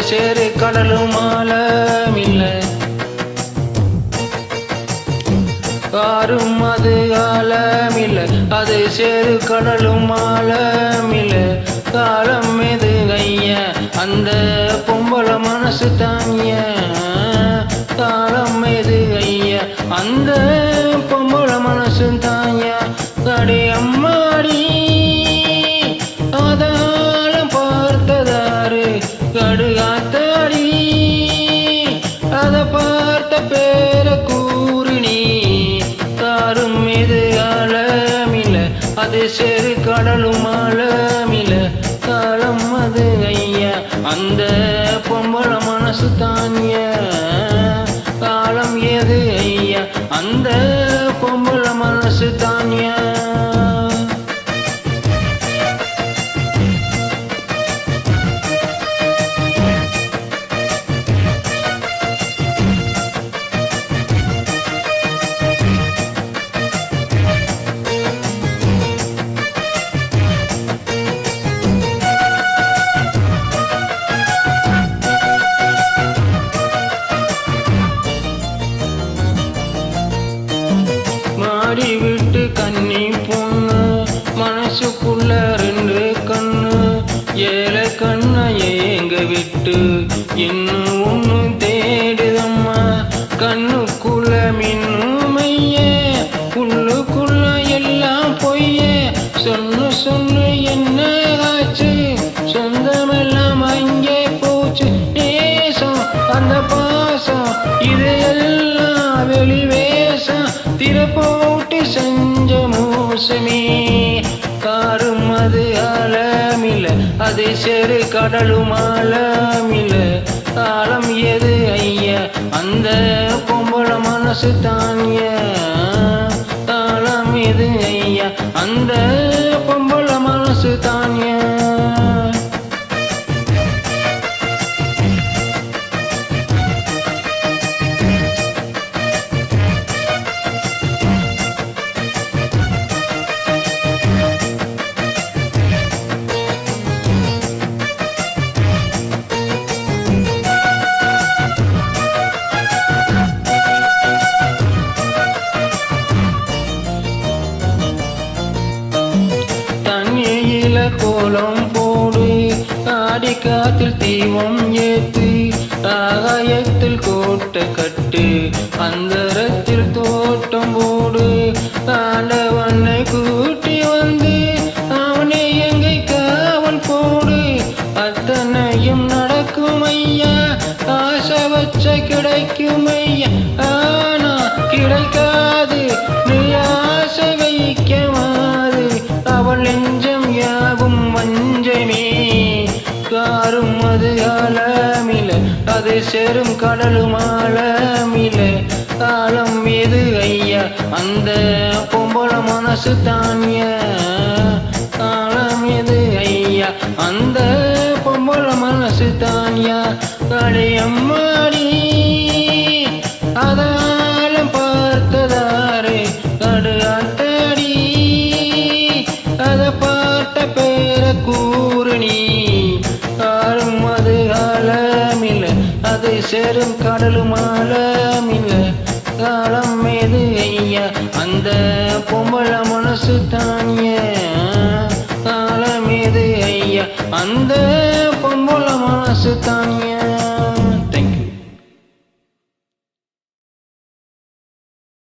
சேரு கடலும் ஆழமில்ல காரும் அது ஆழமில்ல அது சேரு கடலும் ஆழமில்ல காலம் எது ஐயா அந்த பொம்பளை மனசு தாங்கிய காலம் எது ஐயா அந்த பொம்பளை மனசு தாங்கிய கடி அம்மாடி அதாலம் பார்த்ததாரு கடுகாத்தாடி அதை பார்த்த பேர கூறினி காரும் இது ஆழமில்ல அது சேரு கடலும் ஆழமில்ல காலம் அது ஐயா அந்த பொம்பளை மனசு தானிய காலம் எது ஐயா அந்த பொம்பளை மனசு தானிய மாடி விட்டு கண்ணி பொண்ணு மனசுக்குள்ள ரெண்டு கண்ணு ஏழை கண்ணை ஏங்க விட்டு இன்னும் ஒண்ணு தேடுதம்மா கண்ணுக்குள்ள மின்னுமைய உள்ளுக்குள்ள எல்லாம் பொய்யே சொன்னு என்ன ஆச்சு சொந்தமெல்லாம் அங்கே போச்சு நேசம் அந்த பாசம் இது எல்லாம் வெளிவேசம் திர போட்டு செஞ்ச மோசமே காரும் அது ஆழமில்ல அது சேரு கடலும் ஆழமில்ல காலம் எது ஐயா அந்த பொம்பளை மனசு தானிய காலம் எது ஐயா அந்த பொம்பளை மனசு தானிய கோலம் போடு ஆடி காத்தில் தீபம் ஏத்து ஆகாயத்தில் கோட்டை கட்டு அந்தரத்தில் தோட்டம் போடு ஆண்டவனை கூட்டி வந்து அவனை எங்கை காவல் போடு அத்தனையும் நடக்கும் ஐயா ஆசை வச்ச கிடைக்கும் ஐயா ஆனா கிடைக்காது நீ ஆசை வைக்கவாது அவள் நெஞ்சம் யாவும் வஞ்சமே காரும் அது ஆழமில்ல அது சேரும் கடலும் ஆழமில்ல காலம் எது ஐயா அந்த பொம்பளை மனசு தானிய காலம் எது ஐயா அந்த பொம்பளை மனசு தானியா கடையம்மாடி அதாலம் பார்த்ததாரு கடுகாத்தாடி அதை பார்த்த பேர கூறுனி காரும் அது ஆழமில்ல அது சேரும் கடலும் ஆழமில்ல காலம் எது ஐயா அந்த பொம்பளை மனசு தானிய காலம் எது ஐயா அந்த பொம்பளை மனசு தானிய